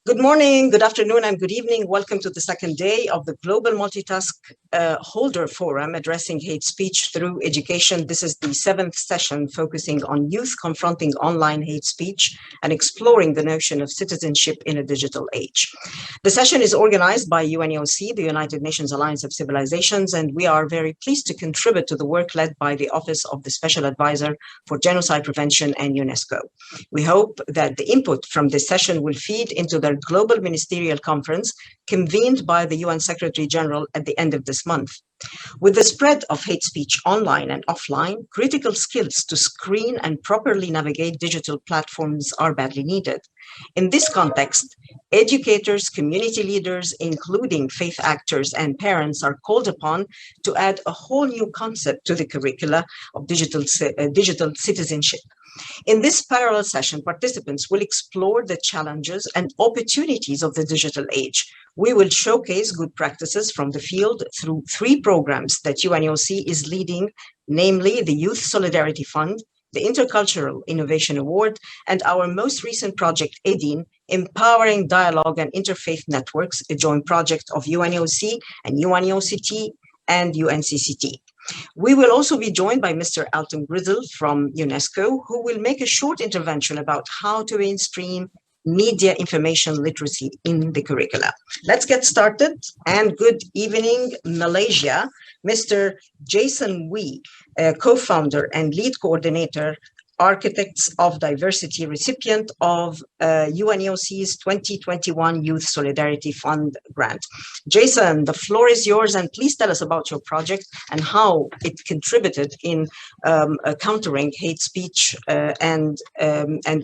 Good morning, good afternoon, and good evening. Welcome to the second day of the Global Multitask Holder Forum addressing hate speech through education. This is the seventh session focusing on youth confronting online hate speech and exploring the notion of citizenship in a digital age. The session is organized by UNAOC, the United Nations Alliance of Civilizations, and we are very pleased to contribute to the work led by the Office of the Special Advisor for Genocide Prevention and UNESCO. We hope that the input from this session will feed into the Global Ministerial Conference convened by the UN Secretary General at the end of this month. With the spread of hate speech online and offline, critical skills to screen and properly navigate digital platforms are badly needed. In this context, educators, community leaders, including faith actors and parents, are called upon to add a whole new concept to the curricula of digital citizenship. In this parallel session, participants will explore the challenges and opportunities of the digital age. We will showcase good practices from the field through three programs that UNOC is leading, namely the Youth Solidarity Fund, the Intercultural Innovation Award, and our most recent project, EDIN, Empowering Dialogue and Interfaith Networks, a joint project of UNOC and UNOCT and UNCCT. We will also be joined by Mr. Alton Grizzle from UNESCO, who will make a short intervention about how to mainstream media information literacy in the curricula. Let's get started. And good evening, Malaysia. Mr. Jason Wee, co-founder and lead coordinator, Architects of Diversity recipient of UNOC's 2021 Youth Solidarity Fund grant. Jason, the floor is yours, and please tell us about your project and how it contributed in countering hate speech and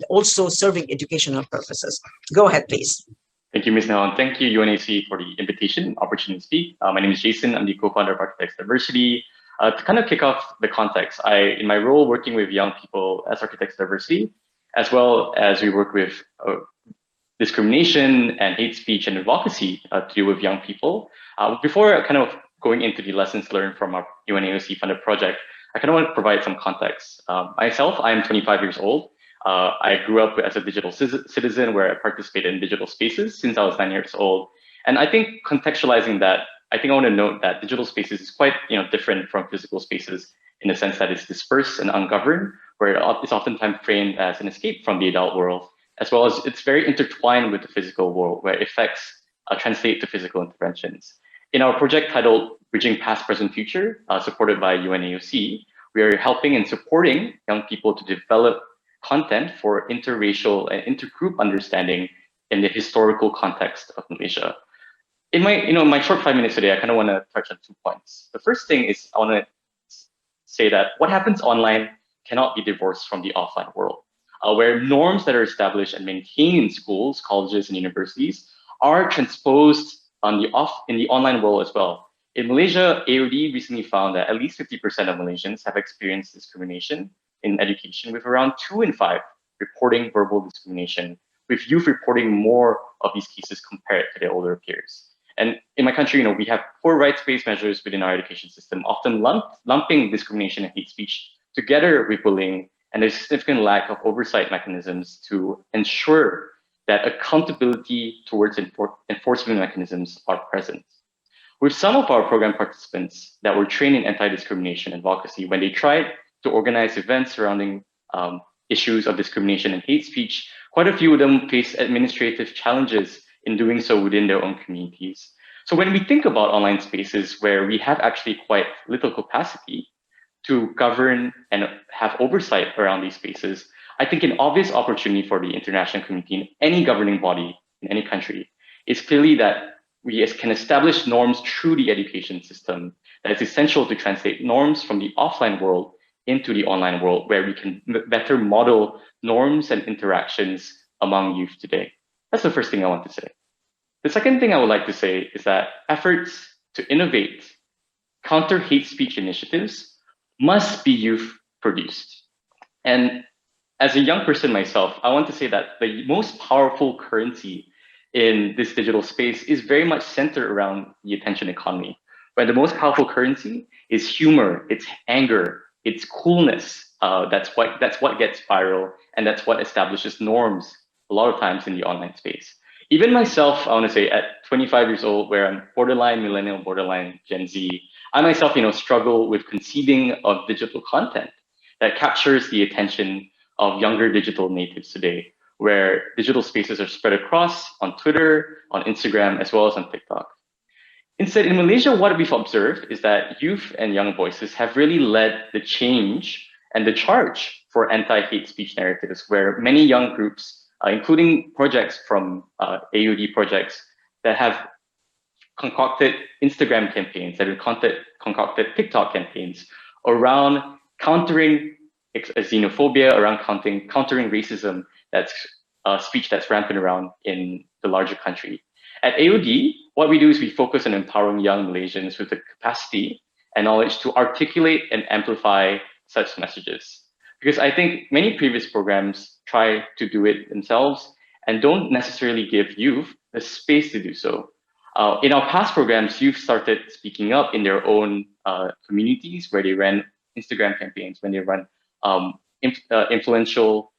also serving educational purposes. Go ahead, please. Thank you, Ms. Nahon. Thank you, UNAC, for the invitation, opportunity to speak. My name is Jason. I'm the co-founder of Architects Diversity. To kind of kick off the context, in my role working with young people as Architects Diversity, as well as we work with discrimination and hate speech and advocacy to do with young people. Before kind of going into the lessons learned from our UNAOC funded project, I kind of want to provide some context. Myself, I am 25 years old. I grew up as a digital citizen where I participated in digital spaces since I was 9 years old. And I think contextualizing that, I want to note that digital spaces is quite different from physical spaces in the sense that it's dispersed and ungoverned, where it's oftentimes framed as an escape from the adult world, as well as it's very intertwined with the physical world, where effects translate to physical interventions. In our project titled Bridging Past, Present, Future, supported by UNAOC, we are helping and supporting young people to develop content for interracial and intergroup understanding in the historical context of Malaysia. In my short 5 minutes today, I kind of want to touch on 2 points. The first thing is I want to say that what happens online cannot be divorced from the offline world, where norms that are established and maintained in schools, colleges, and universities are transposed in the online world as well. In Malaysia, AOD recently found that at least 50% of Malaysians have experienced discrimination in education, with around 2 in 5 reporting verbal discrimination, with youth reporting more of these cases compared to their older peers. And in my country, we have poor rights-based measures within our education system, often lumping discrimination and hate speech together with bullying, and there's significant lack of oversight mechanisms to ensure that accountability towards enforcement mechanisms are present. With some of our program participants that were trained in anti-discrimination advocacy, when they tried to organize events surrounding issues of discrimination and hate speech, quite a few of them faced administrative challenges in doing so within their own communities. So when we think about online spaces where we have actually quite little capacity to govern and have oversight around these spaces, I think an obvious opportunity for the international community in any governing body in any country is clearly that we can establish norms through the education system that is essential to translate norms from the offline world into the online world, where we can better model norms and interactions among youth today. That's the first thing I want to say. The second thing I would like to say is that efforts to innovate counter hate speech initiatives must be youth produced. And as a young person myself, I want to say that the most powerful currency in this digital space is very much centered around the attention economy, where the most powerful currency is humor, it's anger, it's coolness. That's what gets viral, and that's what establishes norms a lot of times in the online space. Even myself, I want to say at 25 years old, where I'm borderline millennial, borderline Gen Z, I myself, struggle with conceiving of digital content that captures the attention of younger digital natives today, where digital spaces are spread across on Twitter, on Instagram, as well as on TikTok. Instead, in Malaysia, what we've observed is that youth and young voices have really led the change and the charge for anti-hate speech narratives, where many young groups, including projects from AUD projects that have concocted Instagram campaigns, that have concocted TikTok campaigns around countering xenophobia, around countering racism, that's speech that's rampant around in the larger country. At AOD, what we do is we focus on empowering young Malaysians with the capacity and knowledge to articulate and amplify such messages. Because I think many previous programs try to do it themselves and don't necessarily give youth the space to do so. In our past programs, youth started speaking up in their own communities where they ran Instagram campaigns, when they run influential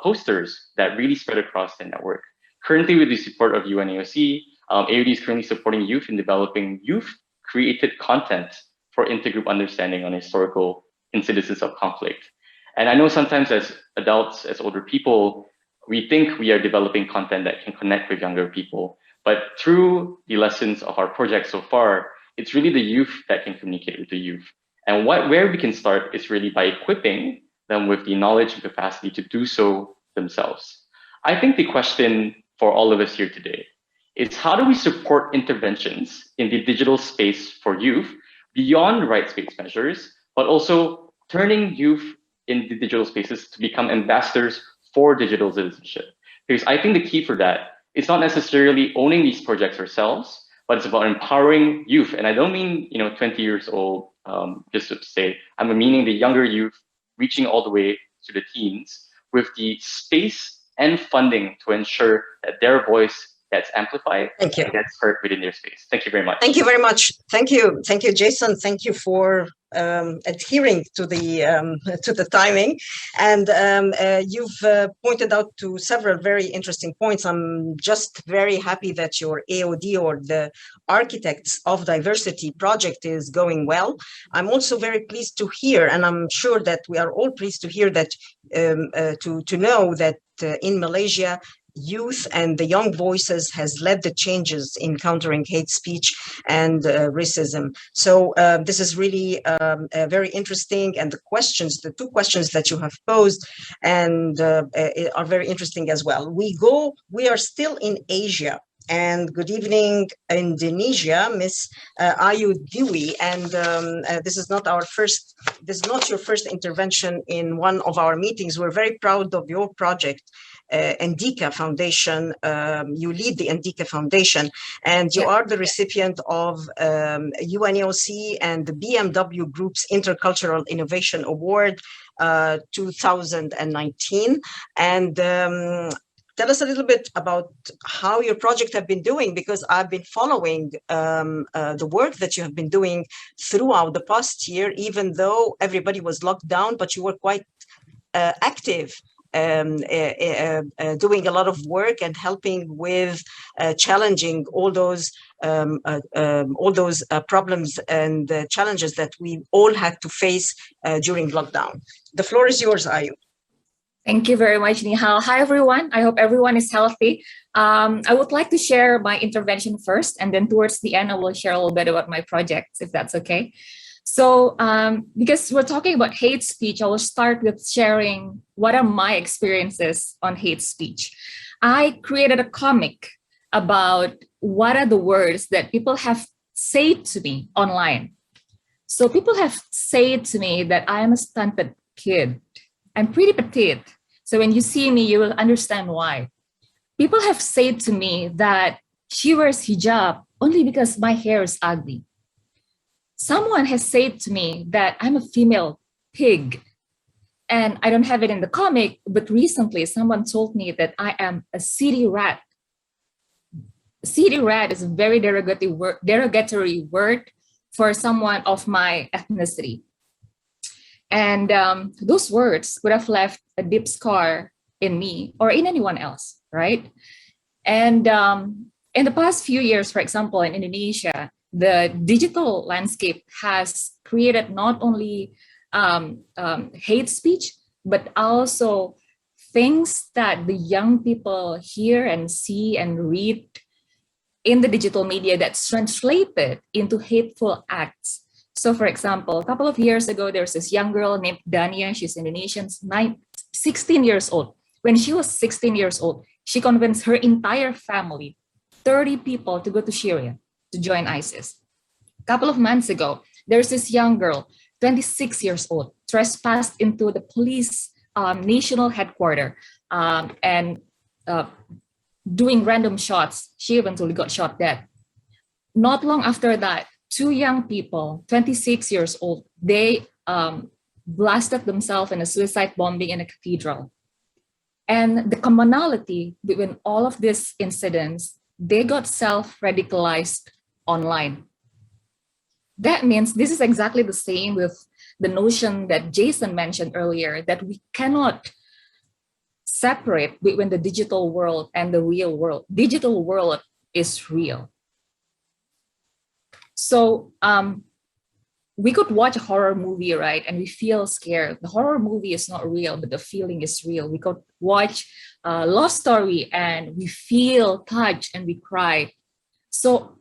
posters that really spread across the network. Currently, with the support of UNAOC, AOD is currently supporting youth in developing youth-created content for intergroup understanding on historical incidences of conflict. And I know sometimes as adults, as older people, we think we are developing content that can connect with younger people. But through the lessons of our project so far, it's really the youth that can communicate with the youth. And where we can start is really by equipping them with the knowledge and capacity to do so themselves. I think the question for all of us here today is, how do we support interventions in the digital space for youth beyond rights-based measures, but also turning youth in the digital spaces to become ambassadors for digital citizenship? Because I think the key for that is not necessarily owning these projects ourselves, but it's about empowering youth. And I don't mean 20 years old, just to say, I'm meaning the younger youth reaching all the way to the teens with the space and funding to ensure that their voice gets amplified and gets heard within their space. Thank you very much. Thank you very much. Thank you, Jason. Thank you for adhering to the timing, and you've pointed out to several very interesting points. I'm just very happy that your AOD, or the Architects of Diversity project, is going well. I'm also very pleased to hear, and I'm sure that we are all pleased to hear that, to know that in Malaysia, youth and the young voices has led the changes in countering hate speech and racism. So this is really very interesting, and the two questions that you have posed and are very interesting as well. We are still in Asia. And good evening, Indonesia, Miss Ayu Dewi. And this is not your first intervention in one of our meetings. We're very proud of your project, Andika Foundation. You lead the Andika Foundation, and you are the recipient of UNAOC and the BMW Group's Intercultural Innovation Award 2019. And tell us a little bit about how your project have been doing, because I've been following the work that you have been doing throughout the past year, even though everybody was locked down, but you were quite active, doing a lot of work and helping with challenging all those problems and challenges that we all had to face during lockdown. The floor is yours, Ayu. Thank you very much, Nihal. Hi, everyone. I hope everyone is healthy. I would like to share my intervention first, and then towards the end, I will share a little bit about my projects, if that's okay. So because we're talking about hate speech, I will start with sharing what are my experiences on hate speech. I created a comic about what are the words that people have said to me online. So people have said to me that I am a stunted kid. I'm pretty petite. So when you see me, you will understand why. People have said to me that she wears hijab only because my hair is ugly. Someone has said to me that I'm a female pig. And I don't have it in the comic, but recently someone told me that I am a city rat. City rat is a very derogatory word for someone of my ethnicity. And those words would have left a deep scar in me or in anyone else, right? And in the past few years, for example, in Indonesia, the digital landscape has created not only hate speech, but also things that the young people hear and see and read in the digital media that's translated into hateful acts. So, for example, a couple of years ago, there was this young girl named Dania. She's Indonesian, 16 years old. When she was 16 years old, she convinced her entire family, 30 people, to go to Syria to join ISIS. A couple of months ago, there's this young girl, 26 years old, trespassed into the police national headquarters and doing random shots. She eventually got shot dead. Not long after that, two young people, 26 years old, they blasted themselves in a suicide bombing in a cathedral. And the commonality between all of these incidents, they got self-radicalized online. That means this is exactly the same with the notion that Jason mentioned earlier, that we cannot separate between the digital world and the real world. Digital world is real. So we could watch a horror movie, right? And we feel scared. The horror movie is not real, but the feeling is real. We could watch a love story and we feel touched and we cry. So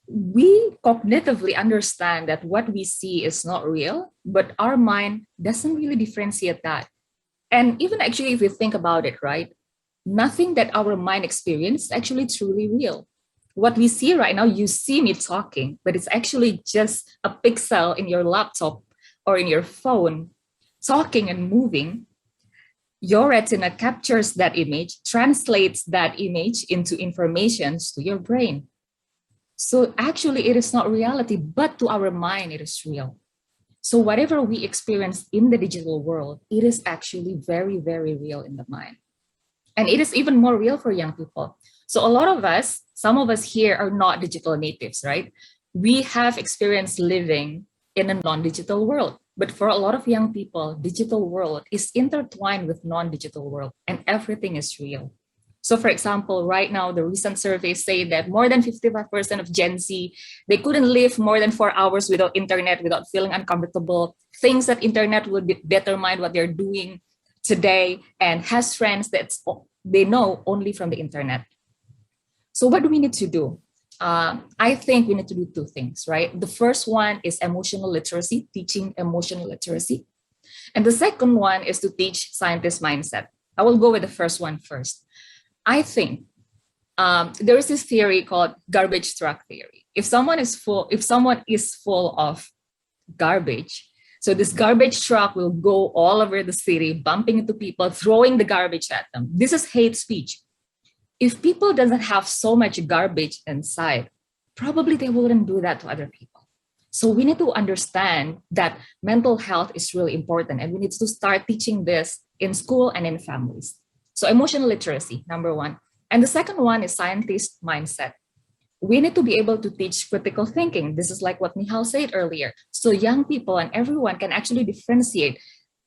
we cognitively understand that what we see is not real, but our mind doesn't really differentiate that. And even actually, if we think about it, right, nothing that our mind experiences is actually truly real. What we see right now, you see me talking, but it's actually just a pixel in your laptop or in your phone talking and moving. Your retina captures that image, translates that image into information to your brain. So actually, it is not reality, but to our mind, it is real. So whatever we experience in the digital world, it is actually very, very real in the mind. And it is even more real for young people. So a lot of us, some of us here are not digital natives, right? We have experienced living in a non-digital world. But for a lot of young people, digital world is intertwined with non-digital world and everything is real. So for example, right now, the recent surveys say that more than 55% of Gen Z, they couldn't live more than 4 hours without internet, without feeling uncomfortable. Things that internet would determine what they're doing today, and has friends that they know only from the internet. So what do we need to do? I think we need to do two things, right? The first one is emotional literacy, teaching emotional literacy. And the second one is to teach scientist mindset. I will go with the first one first. I think there is this theory called garbage truck theory. If someone is full of garbage, so this garbage truck will go all over the city, bumping into people, throwing the garbage at them. This is hate speech. If people doesn't have so much garbage inside, probably they wouldn't do that to other people. So we need to understand that mental health is really important, and we need to start teaching this in school and in families. So emotional literacy, number one. And the second one is scientist mindset. We need to be able to teach critical thinking. This is like what Nihal said earlier. So young people and everyone can actually differentiate,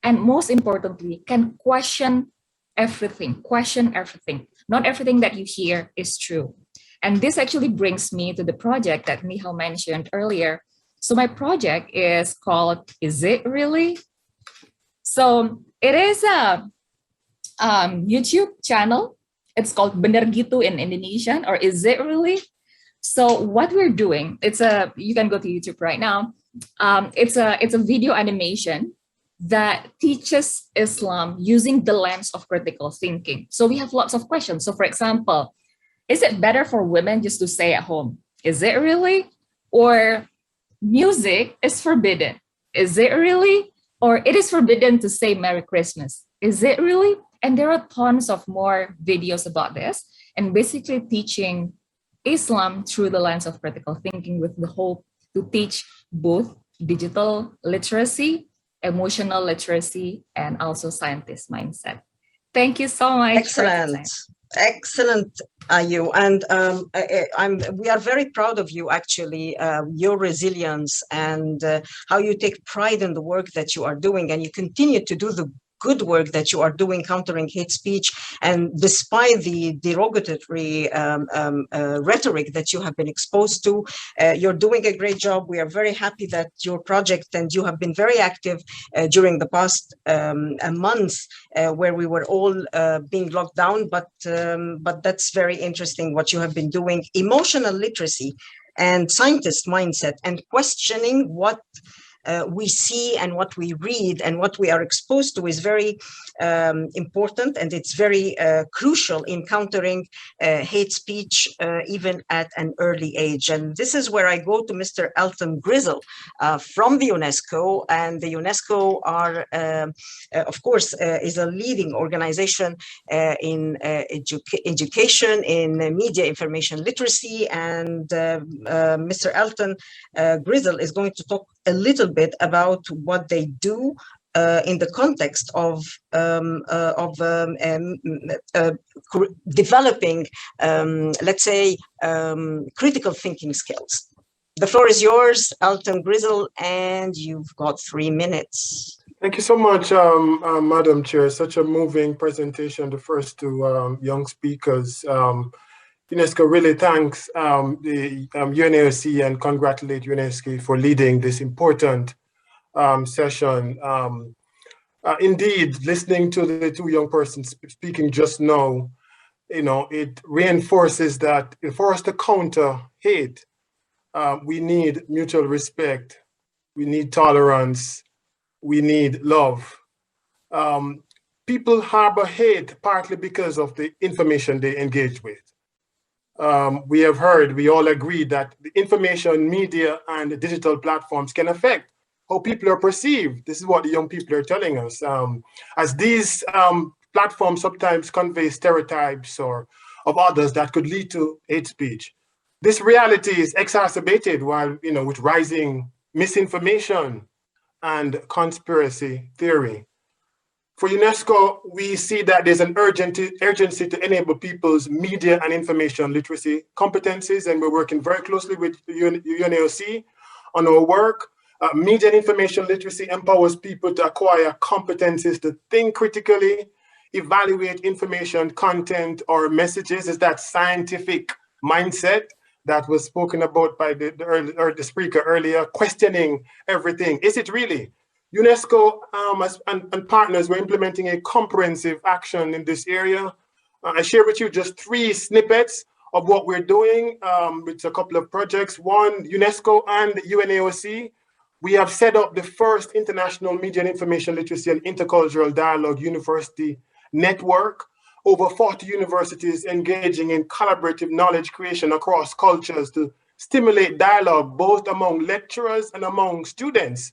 and most importantly, can question everything. Not everything that you hear is true. And this actually brings me to the project that Nihal mentioned earlier. So my project is called Is It Really? So it is a YouTube channel. It's called Bener Gitu in Indonesian, or Is It Really? So what we're doing, you can go to YouTube right now. It's a video animation that teaches Islam using the lens of critical thinking. So we have lots of questions. So for example, is it better for women just to stay at home? Is it really? Or music is forbidden. Is it really? Or it is forbidden to say Merry Christmas. Is it really? And there are tons of more videos about this, and basically teaching Islam through the lens of critical thinking, with the hope to teach both digital literacy, emotional literacy, and also scientist mindset. Thank you so much. Excellent, Ayu. And we are very proud of you, actually, your resilience and how you take pride in the work that you are doing, and you continue to do the good work that you are doing countering hate speech. And despite the derogatory rhetoric that you have been exposed to, you're doing a great job. We are very happy that your project, and you have been very active during the past months where we were all being locked down. But that's very interesting what you have been doing. Emotional literacy and scientist mindset and questioning what we see and what we read and what we are exposed to is very important, and it's very crucial in countering hate speech even at an early age. And this is where I go to Mr. Elton Grizzle from the UNESCO. And the UNESCO are, of course, is a leading organization in education, in media information literacy. And Mr. Elton Grizzle is going to talk a little bit about what they do in the context of developing, let's say, critical thinking skills. The floor is yours, Elton Grizzle, and you've got 3 minutes. Thank you so much, Madam Chair. Such a moving presentation, the first two young speakers. UNESCO really thanks the UNAOC and congratulate UNESCO for leading this important session. Indeed, listening to the two young persons speaking just now, it reinforces that for us to counter hate, we need mutual respect, we need tolerance, we need love. People harbor hate partly because of the information they engage with. We have heard, we all agree that the information, media, and digital platforms can affect how people are perceived. This is what the young people are telling us. As these platforms sometimes convey stereotypes or of others that could lead to hate speech. This reality is exacerbated while, with rising misinformation and conspiracy theory. For UNESCO, we see that there's an urgency to enable people's media and information literacy competencies, and we're working very closely with UNAOC on our work. Media and information literacy empowers people to acquire competencies to think critically, evaluate information, content, or messages. Is that scientific mindset that was spoken about by the speaker earlier, questioning everything. Is it really? UNESCO and partners were implementing a comprehensive action in this area. I share with you just 3 snippets of what we're doing with a couple of projects. One, UNESCO and UNAOC. We have set up the first international media and information literacy and intercultural dialogue university network. Over 40 universities engaging in collaborative knowledge creation across cultures to stimulate dialogue both among lecturers and among students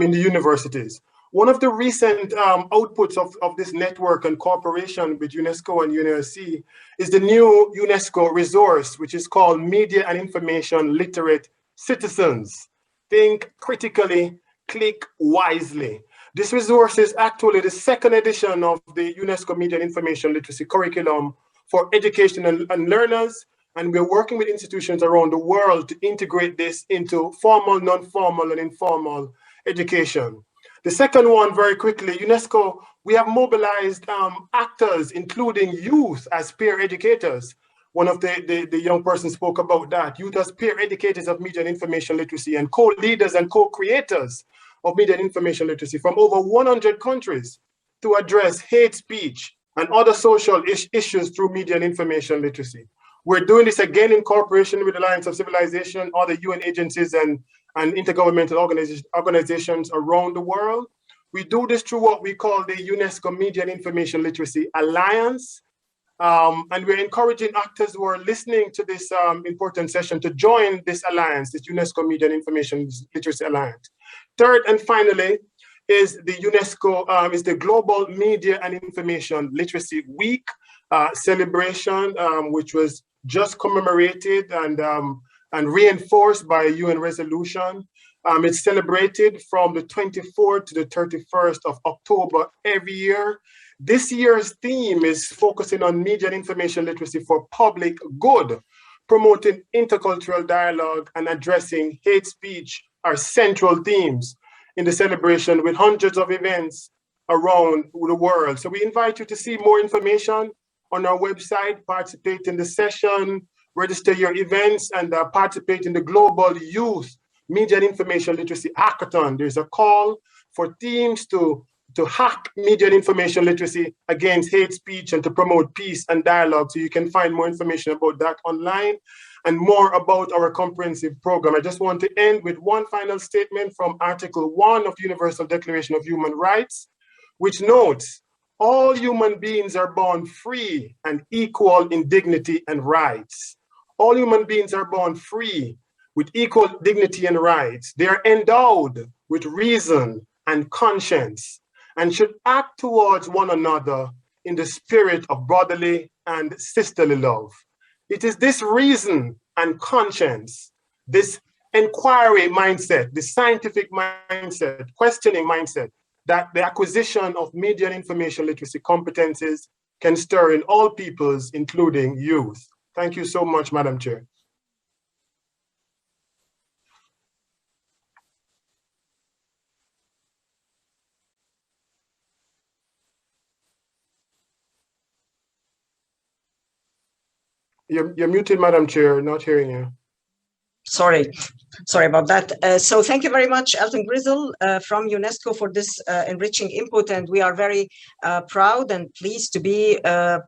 in the universities. One of the recent outputs of this network and cooperation with UNESCO and UNSC is the new UNESCO resource, which is called Media and Information Literate Citizens. Think critically, click wisely. This resource is actually the second edition of the UNESCO Media and Information Literacy curriculum for education and learners. And we're working with institutions around the world to integrate this into formal, non-formal, and informal education. The second one, very quickly, UNESCO, we have mobilized actors, including youth as peer educators. One of the young persons spoke about that. Youth as peer educators of media and information literacy and co-leaders and co-creators of media and information literacy from over 100 countries to address hate speech and other social issues through media and information literacy. We're doing this again in cooperation with the Alliance of Civilization, other UN agencies and intergovernmental organizations around the world. We do this through what we call the UNESCO Media and Information Literacy Alliance. And we're encouraging actors who are listening to this important session to join this alliance, this UNESCO Media and Information Literacy Alliance. Third and finally is the UNESCO, is the Global Media and Information Literacy Week celebration, which was just commemorated and reinforced by a UN resolution. It's celebrated from the 24th to the 31st of October every year. This year's theme is focusing on media and information literacy for public good, promoting intercultural dialogue and addressing hate speech are central themes in the celebration, with hundreds of events around the world. So we invite you to see more information on our website, participate in the session, register your events, and participate in the Global Youth Media and Information Literacy Hackathon. There's a call for teams to hack media and information literacy against hate speech and to promote peace and dialogue. So you can find more information about that online and more about our comprehensive program. I just want to end with one final statement from Article 1 of the Universal Declaration of Human Rights, which notes, all human beings are born free and equal in dignity and rights. All human beings are born free with equal dignity and rights. They are endowed with reason and conscience and should act towards one another in the spirit of brotherly and sisterly love. It is this reason and conscience, this inquiry mindset, this scientific mindset, questioning mindset, that the acquisition of media and information literacy competencies can stir in all peoples, including youth. Thank you so much, Madam Chair. You're muted, Madam Chair, not hearing you. Sorry about that. So thank you very much, Elton Grizzle from UNESCO for this enriching input. And we are very proud and pleased to be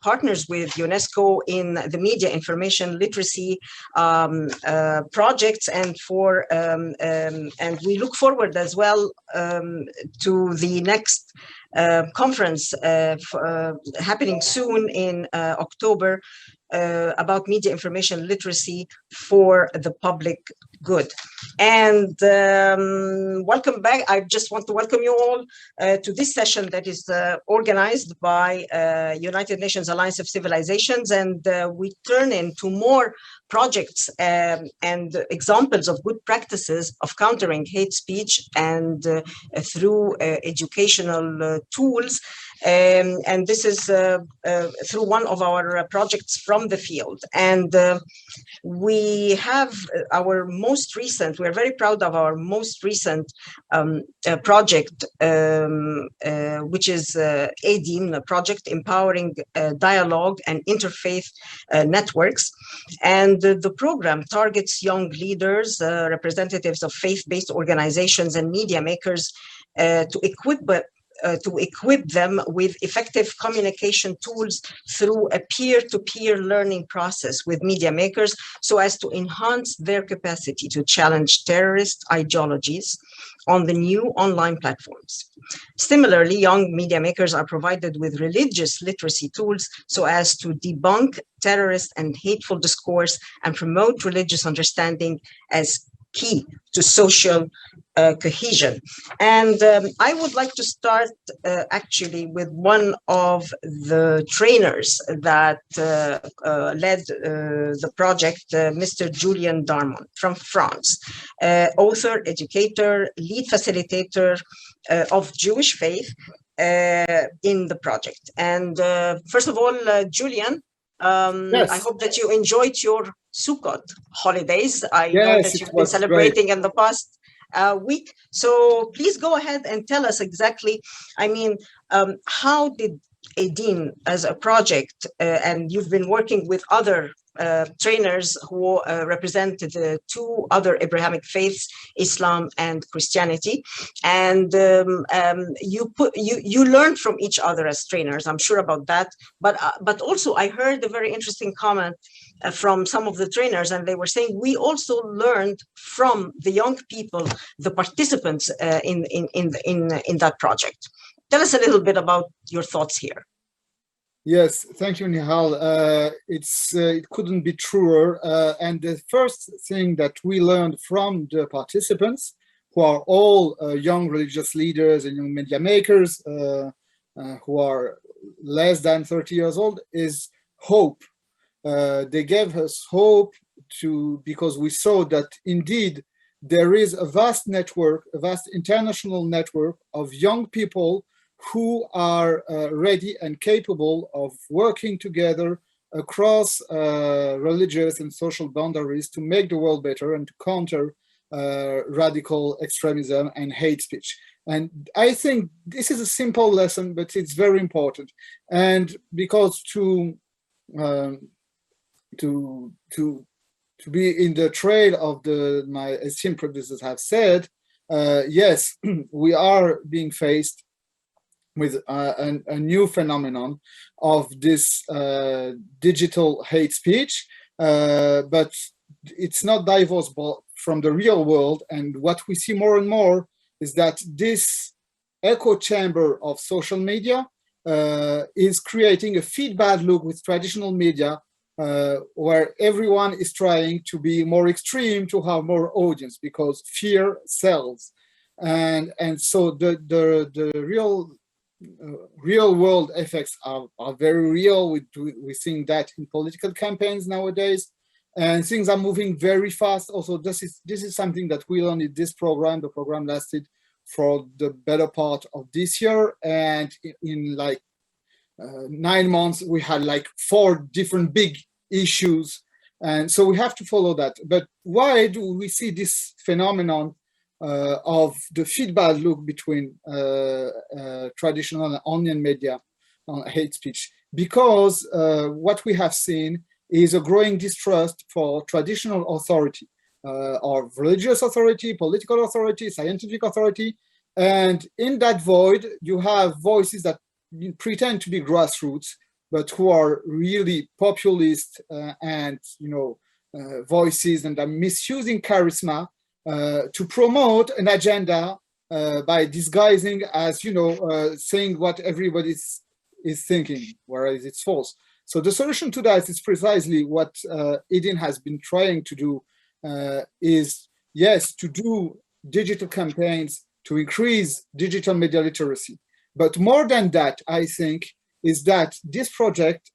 partners with UNESCO in the media information literacy projects, and and we look forward as well to the next conference happening soon in October about media information literacy for the public good. And welcome back. I just want to welcome you all to this session that is organized by United Nations Alliance of Civilizations, and we turn into more projects and examples of good practices of countering hate speech and through educational tools. And this is through one of our projects from the field. And we have our most recent, we're very proud of our most recent project, which is ADIN project, Empowering Dialogue and Interfaith Networks. And the program targets young leaders, representatives of faith-based organizations and media makers to equip them with effective communication tools through a peer-to-peer learning process with media makers, so as to enhance their capacity to challenge terrorist ideologies on the new online platforms. Similarly, young media makers are provided with religious literacy tools so as to debunk terrorist and hateful discourse and promote religious understanding as key to social cohesion. And I would like to start actually with one of the trainers that led the project, Mr. Julian Darmon from France, author, educator, lead facilitator of Jewish faith in the project. And first of all, Julian, yes. I hope that you enjoyed your Sukkot holidays. I know that you've been celebrating great in the past week. So please go ahead and tell us exactly, I mean, how did ADIN as a project, and you've been working with other trainers who represent the two other Abrahamic faiths, Islam and Christianity, and you learned from each other as trainers. I'm sure about that. But also I heard a very interesting comment from some of the trainers, and they were saying we also learned from the young people, the participants in that project. Tell us a little bit about your thoughts here. Yes, thank you, Nihal. It couldn't be truer. And the first thing that we learned from the participants, who are all young religious leaders and young media makers who are less than 30 years old, is hope. They gave us hope because we saw that indeed there is a vast network, a vast international network of young people who are ready and capable of working together across religious and social boundaries to make the world better and to counter radical extremism and hate speech. And I think this is a simple lesson, but it's very important. And because to be in the trail of my esteemed producers have said, yes, we are being faced with a new phenomenon of this digital hate speech, but it's not divorced from the real world. And what we see more and more is that this echo chamber of social media is creating a feedback loop with traditional media, where everyone is trying to be more extreme to have more audience because fear sells. And so the real world effects are very real. We're seeing that in political campaigns nowadays, and things are moving very fast. Also, this is something that we learned in this program. The program lasted for the better part of this year, and in like 9 months, we had like 4 different big issues, and so we have to follow that. But why do we see this phenomenon of the feedback loop between traditional and online media on hate speech? Because what we have seen is a growing distrust for traditional authority, or religious authority, political authority, scientific authority. And in that void, you have voices that pretend to be grassroots, but who are really populist and voices, and are misusing charisma to promote an agenda by disguising as saying what everybody is thinking, whereas it's false. So the solution to that is precisely what Eden has been trying to do, is yes, to do digital campaigns to increase digital media literacy. But more than that, I think, is that this project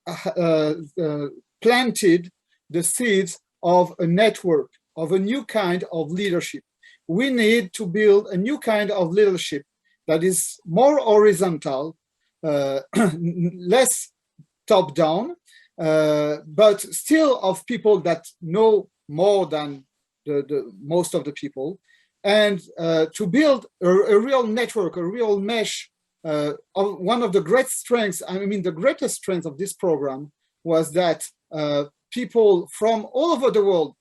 planted the seeds of a network, of a new kind of leadership. We need to build a new kind of leadership that is more horizontal, less top-down, but still of people that know more than the most of the people, and to build a real network, a real mesh. One of the great strengths, the greatest strength of this program was that people from all over the world,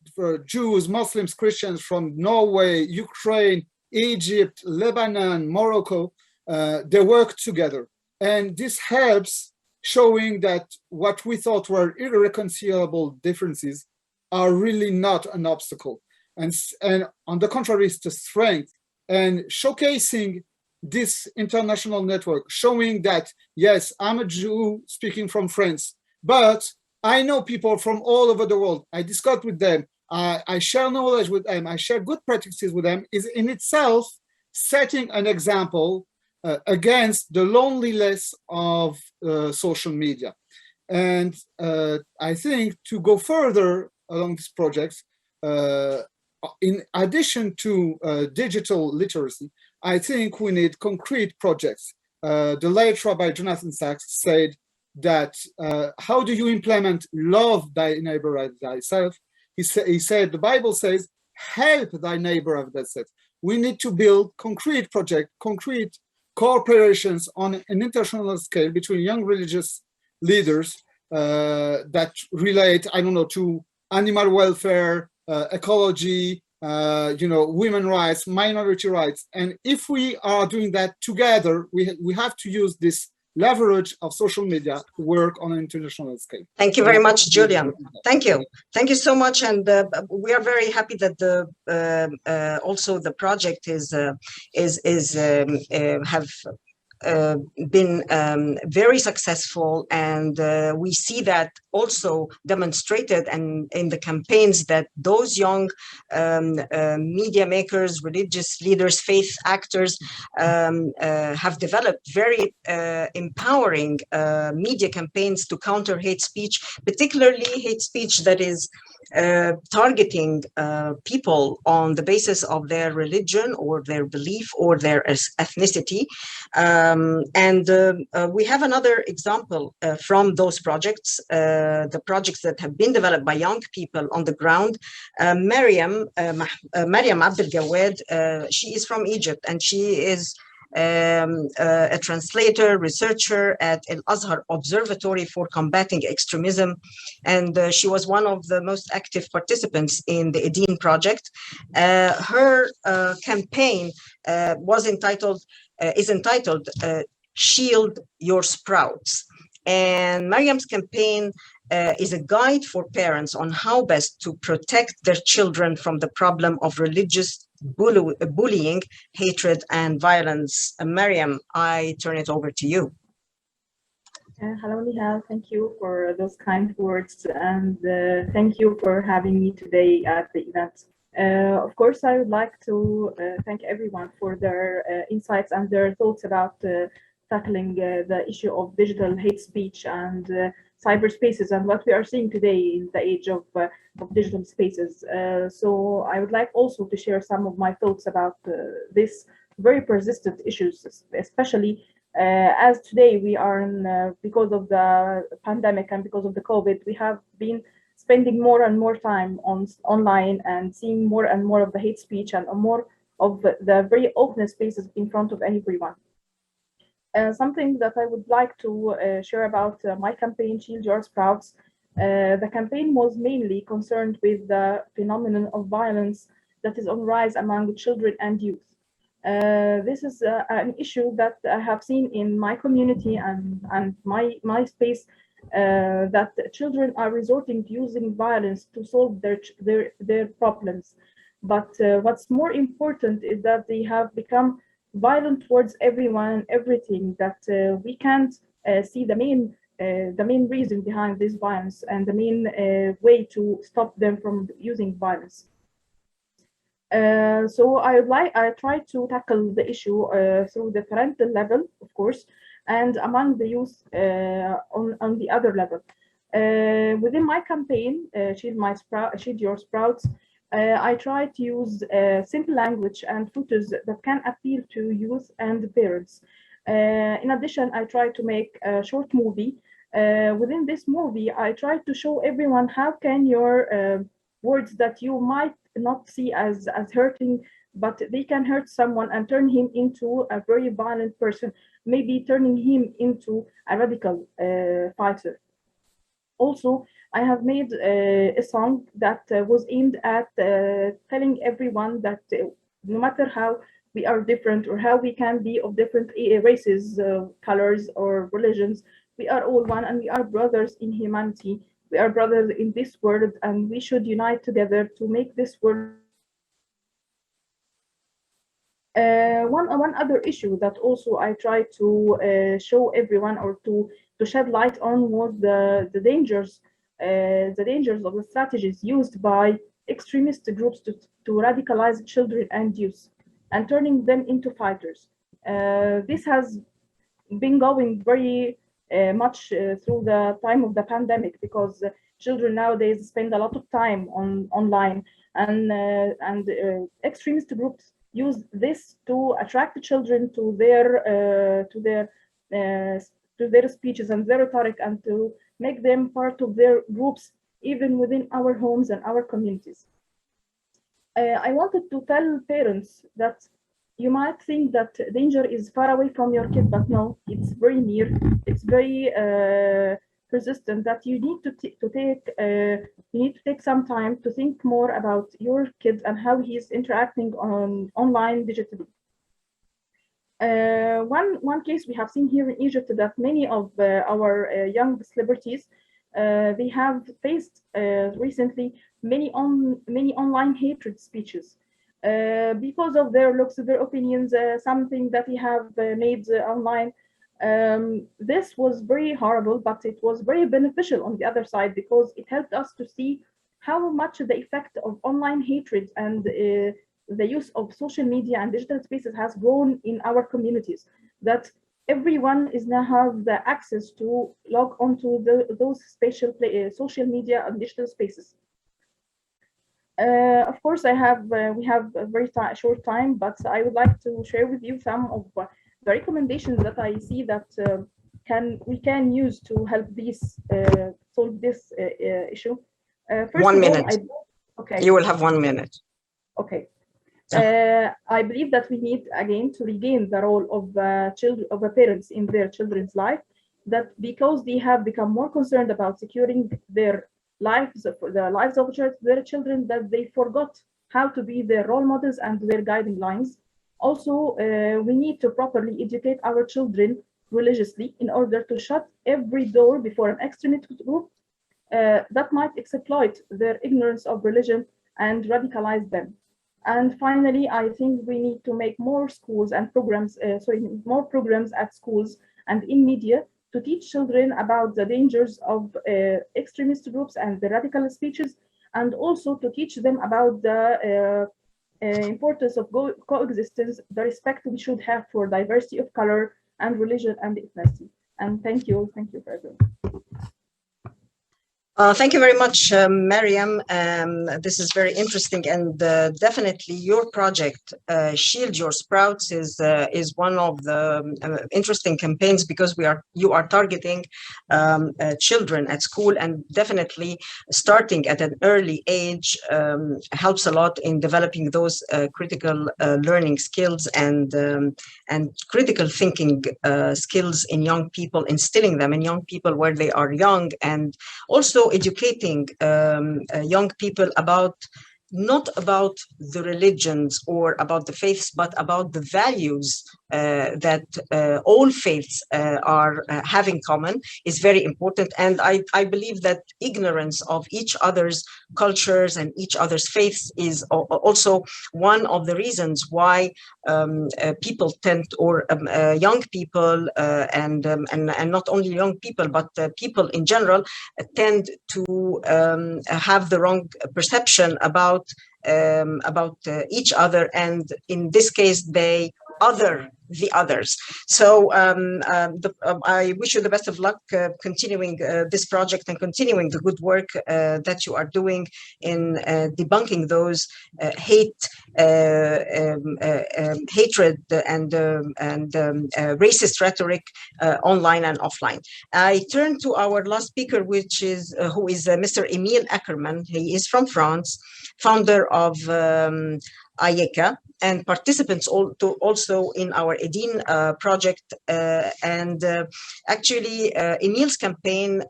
Jews, Muslims, Christians from Norway, Ukraine, Egypt, Lebanon, Morocco, they work together. And this helps showing that what we thought were irreconcilable differences are really not an obstacle. And on the contrary, it's a strength. And showcasing this international network, showing that, yes, I'm a Jew speaking from France, but I know people from all over the world. I discuss with them. I share knowledge with them. I share good practices with them, is in itself setting an example against the loneliness of social media. And I think to go further along this project, in addition to digital literacy, I think we need concrete projects. The late Rabbi Jonathan Sachs said that how do you implement love thy neighbor as thyself? He said, the Bible says, help thy neighbor as thyself. We need to build concrete projects, concrete cooperations on an international scale between young religious leaders that relate, to animal welfare, ecology, women rights, minority rights. And if we are doing that together, we have to use this leverage of social media to work on an international scale. Thank you very much, Julian. Thank you. Thank you so much. And we are very happy that also the project have been very successful, and we see that also demonstrated and in the campaigns that those young media makers, religious leaders, faith actors have developed very empowering media campaigns to counter hate speech, particularly hate speech that is targeting people on the basis of their religion or their belief or their ethnicity. We have another example from those projects, the projects that have been developed by young people on the ground. Maryam Abdelgarwed, she is from Egypt, and she is a translator, researcher at Al Azhar Observatory for Combating Extremism, and she was one of the most active participants in the EDIN project. Her campaign is entitled Shield Your Sprouts. And Maryam's campaign is a guide for parents on how best to protect their children from the problem of religious bullying, hatred, and violence. Maryam, I turn it over to you. Hello, Nihal. Thank you for those kind words, and thank you for having me today at the event. Of course, I would like to thank everyone for their insights and their thoughts about tackling the issue of digital hate speech and cyberspaces and what we are seeing today in the age of digital spaces. So I would like also to share some of my thoughts about this very persistent issues, especially as today we are in, because of the pandemic and because of the COVID, we have been spending more and more time online and seeing more and more of the hate speech and more of the very open spaces in front of everyone. Something that I would like to share about my campaign, Shield Your Sprouts. The campaign was mainly concerned with the phenomenon of violence that is on rise among children and youth. This is an issue that I have seen in my community and my space, that children are resorting to using violence to solve their problems. But what's more important is that they have become violent towards everyone and everything, that we can't see the main reason behind this violence and the main way to stop them from using violence. So I try to tackle the issue through the parental level, of course, and among the youth on the other level. Within my campaign, Shield Your Sprouts, I try to use simple language and photos that can appeal to youth and parents. In addition, I try to make a short movie. Within this movie, I try to show everyone how can your words that you might not see as hurting, but they can hurt someone and turn him into a very violent person, maybe turning him into a radical fighter. Also, I have made a song that was aimed at telling everyone that no matter how we are different or how we can be of different races, colors, or religions, we are all one and we are brothers in humanity. We are brothers in this world, and we should unite together to make this world. One other issue that also I try to show everyone or to shed light on was the dangers of the strategies used by extremist groups to radicalize children and youth and turning them into fighters. This has been going very much through the time of the pandemic, because children nowadays spend a lot of time online, and extremist groups use this to attract the children to their speeches and their rhetoric, and to make them part of their groups, even within our homes and our communities. I wanted to tell parents that you might think that danger is far away from your kid, but no, it's very near. It's very persistent. That you need to take some time to think more about your kid and how he's interacting online digitally. One case we have seen here in Egypt, that many of our young celebrities they have faced recently many online hatred speeches because of their looks, their opinions, something that they have made online. This was very horrible, but it was very beneficial on the other side, because it helped us to see how much the effect of online hatred and the use of social media and digital spaces has grown in our communities, that everyone is now have the access to log onto those social media and digital spaces. Of course, we have a very short time, but I would like to share with you some of the recommendations that I see that we can use to help solve this issue. First 1 minute. Okay. You will have 1 minute. Okay. I believe that we need again to regain the role of parents in their children's life, that because they have become more concerned about securing their lives, the lives of their children, that they forgot how to be their role models and their guiding lines. Also, we need to properly educate our children religiously in order to shut every door before an extremist group that might exploit their ignorance of religion and radicalize them. And finally, I think we need to make more schools and programs, more programs at schools and in media to teach children about the dangers of extremist groups and the radical speeches, and also to teach them about the importance of coexistence, the respect we should have for diversity of color and religion and ethnicity. And thank you for everyone. Thank you very much, Maryam. This is very interesting, and definitely your project, Shield Your Sprouts, is one of the interesting campaigns, because you are targeting children at school, and definitely starting at an early age helps a lot in developing those critical learning skills and critical thinking skills in young people, instilling them in young people where they are young, and also educating young people not about the religions or about the faiths, but about the values that all faiths have in common is very important. And I believe that ignorance of each other's cultures and each other's faiths is also one of the reasons why people tend, or young people and not only young people, but people in general tend to have the wrong perception about each other, and in this case they other the others. So I wish you the best of luck continuing this project and continuing the good work that you are doing in debunking those hatred and racist rhetoric online and offline. I turn to our last speaker, which is who is Mr. Emile Ackerman. He is from France, founder of IECA, and participants also in our EDIN project. Actually, Emile's campaign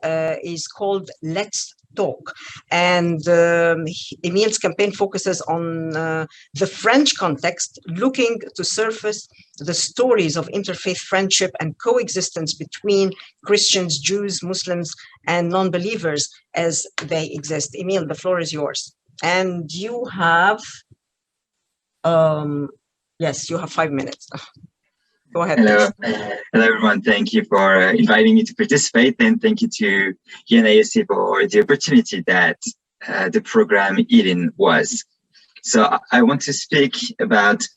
is called Let's Talk. And Emile's campaign focuses on the French context, looking to surface the stories of interfaith friendship and coexistence between Christians, Jews, Muslims, and non-believers as they exist. Emile, the floor is yours. And you have... yes, you have 5 minutes. Go ahead. Hello, hello everyone. Thank you for inviting me to participate, and thank you to UNAOC for the opportunity that the program EDIN was. So I want to speak about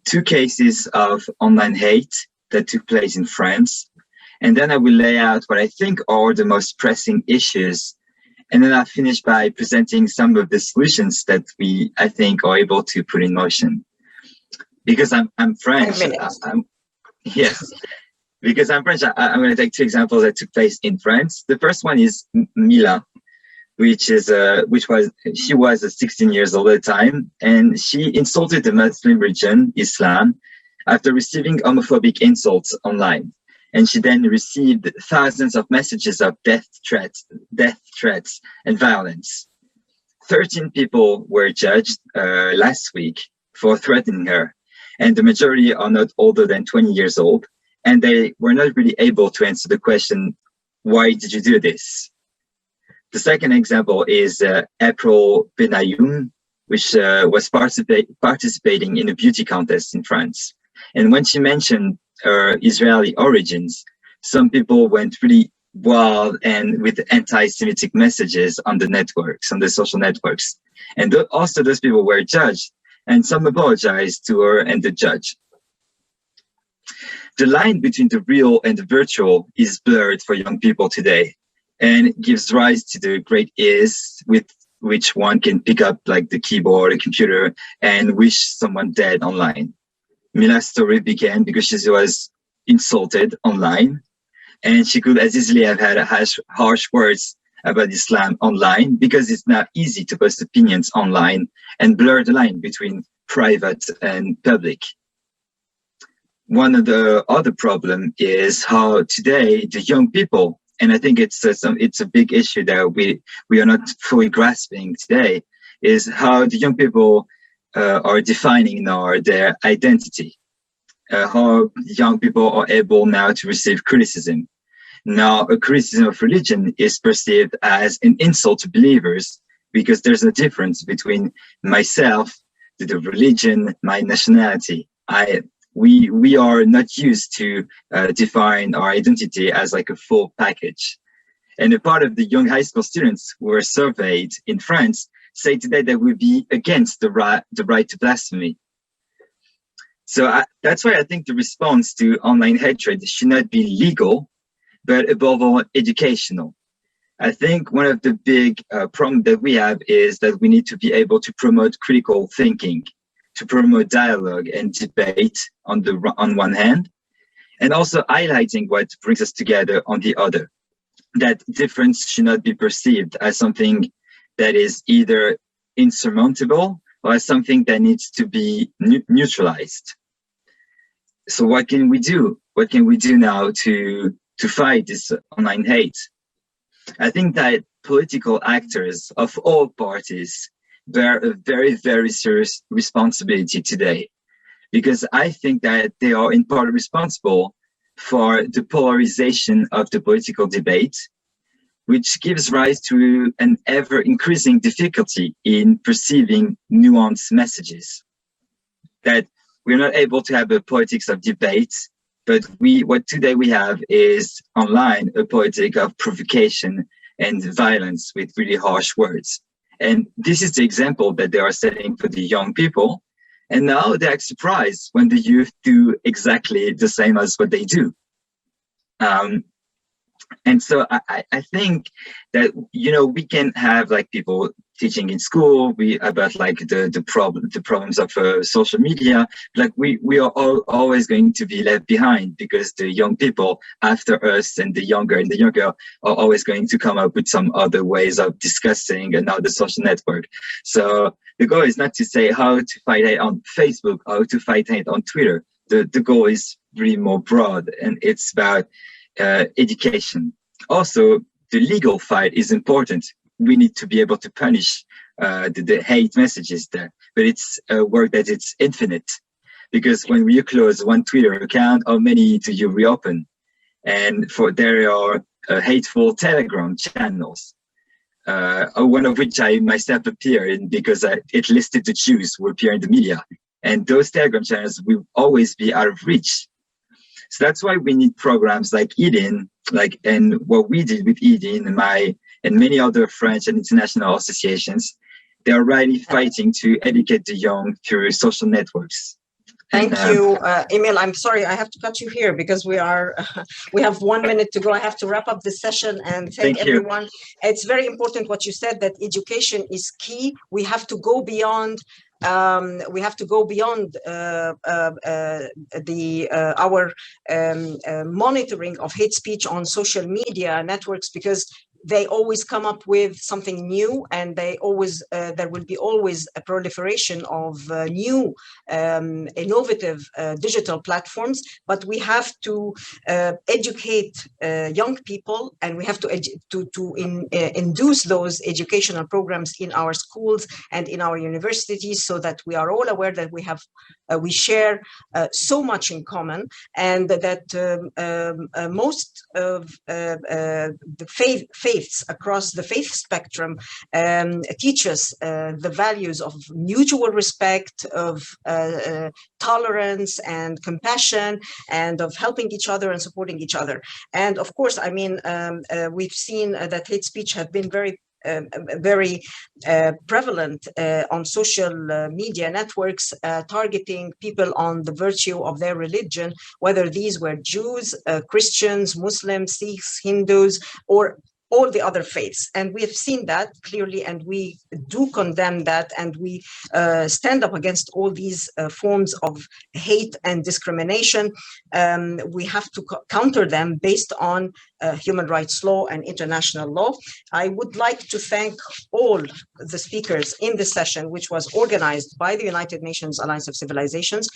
2 cases of online hate that took place in France, and then I will lay out what I think are the most pressing issues. And then I'll finish by presenting some of the solutions that I think, are able to put in motion. Because I'm French, yes, because I'm French, I'm going to take 2 examples that took place in France. The first one is Mila, she was 16 years old at the time, and she insulted the Muslim religion, Islam, after receiving homophobic insults online. And she then received thousands of messages of death threats, and violence. 13 people were judged last week for threatening her, and the majority are not older than 20 years old, and they were not really able to answer the question, why did you do this? The second example is April Benayoun, which was participating in a beauty contest in France. And when she mentioned her Israeli origins, some people went really wild and with anti-Semitic messages on the networks, on the social networks. And also those people were judged, and some apologized to her and the judge. The line between the real and the virtual is blurred for young people today, and gives rise to the great ease with which one can pick up like the keyboard, a computer, and wish someone dead online. Mila's story began because she was insulted online, and she could as easily have had harsh words about Islam online, because it's now easy to post opinions online and blur the line between private and public. One of the other problem is how today the young people, and I think it's a big issue that we are not fully grasping today, is how the young people are defining now their identity. How young people are able now to receive criticism. Now, a criticism of religion is perceived as an insult to believers because there's a difference between myself, the religion, my nationality. We are not used to define our identity as like a full package. And a part of the young high school students who were surveyed in France say today that would be against the right to blasphemy. So that's why I think the response to online hatred should not be legal, but above all, educational. I think one of the big problems that we have is that we need to be able to promote critical thinking, to promote dialogue and debate on one hand, and also highlighting what brings us together on the other. That difference should not be perceived as something that is either insurmountable or as something that needs to be neutralized. So what can we do? What can we do now to fight this online hate? I think that political actors of all parties bear a very, very serious responsibility today, because I think that they are in part responsible for the polarization of the political debate, which gives rise to an ever increasing difficulty in perceiving nuanced messages. That we're not able to have a politics of debate, but what today we have is online a politics of provocation and violence with really harsh words. And this is the example that they are setting for the young people. And now they're surprised when the youth do exactly the same as what they do. And so I think that, we can have like people teaching in school about like the problems of social media. Like we are always going to be left behind because the young people after us and the younger are always going to come up with some other ways of discussing another social network. So the goal is not to say how to fight hate on Facebook, how to fight hate on Twitter. The goal is really more broad, and it's about education. Also, the legal fight is important. We need to be able to punish the hate messages there, but it's a work that it's infinite, because when you close one Twitter account, how many do you reopen? And there are hateful Telegram channels, one of which I myself appear in because it listed the Jews who appear in the media, and those Telegram channels will always be out of reach. So that's why we need programs like EDIN, and what we did with EDIN and many other French and international associations. They are really fighting to educate the young through social networks. Thank you, Emil. I'm sorry, I have to cut you here because we have 1 minute to go. I have to wrap up this session and thank everyone. It's very important what you said, that education is key. We have to go beyond. Our monitoring of hate speech on social media networks, because they always come up with something new, and there will be always a proliferation of new innovative digital platforms. But we have to educate young people, and we have to induce those educational programs in our schools and in our universities, so that we are all aware that we share so much in common, and that most of the faiths across the faith spectrum teach us the values of mutual respect, of tolerance and compassion, and of helping each other and supporting each other. And of course, I mean, we've seen that hate speech have been very prevalent on social media networks, targeting people on the virtue of their religion, whether these were Jews, Christians, Muslims, Sikhs, Hindus, or all the other faiths. And we have seen that clearly, and we do condemn that, and we stand up against all these forms of hate and discrimination. We have to counter them based on human rights law and international law. I would like to thank all the speakers in this session, which was organized by the United Nations Alliance of Civilizations,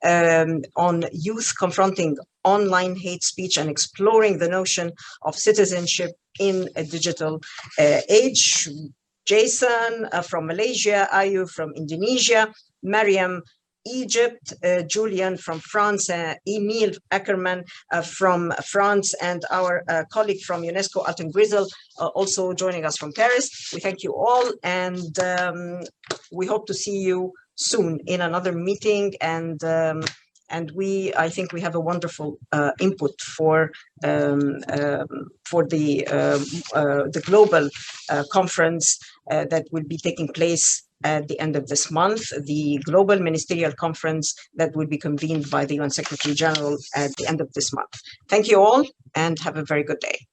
on youth confronting online hate speech and exploring the notion of citizenship in a digital age. Jason from Malaysia, Ayu from Indonesia, Maryam Egypt, Julian from France, Emil Ackerman from France, and our colleague from UNESCO, Alton Grizel, also joining us from Paris. We thank you all, and we hope to see you soon in another meeting. And I think we have a wonderful input for the global conference that will be taking place at the end of this month, the Global Ministerial Conference that will be convened by the UN Secretary General at the end of this month. Thank you all, and have a very good day.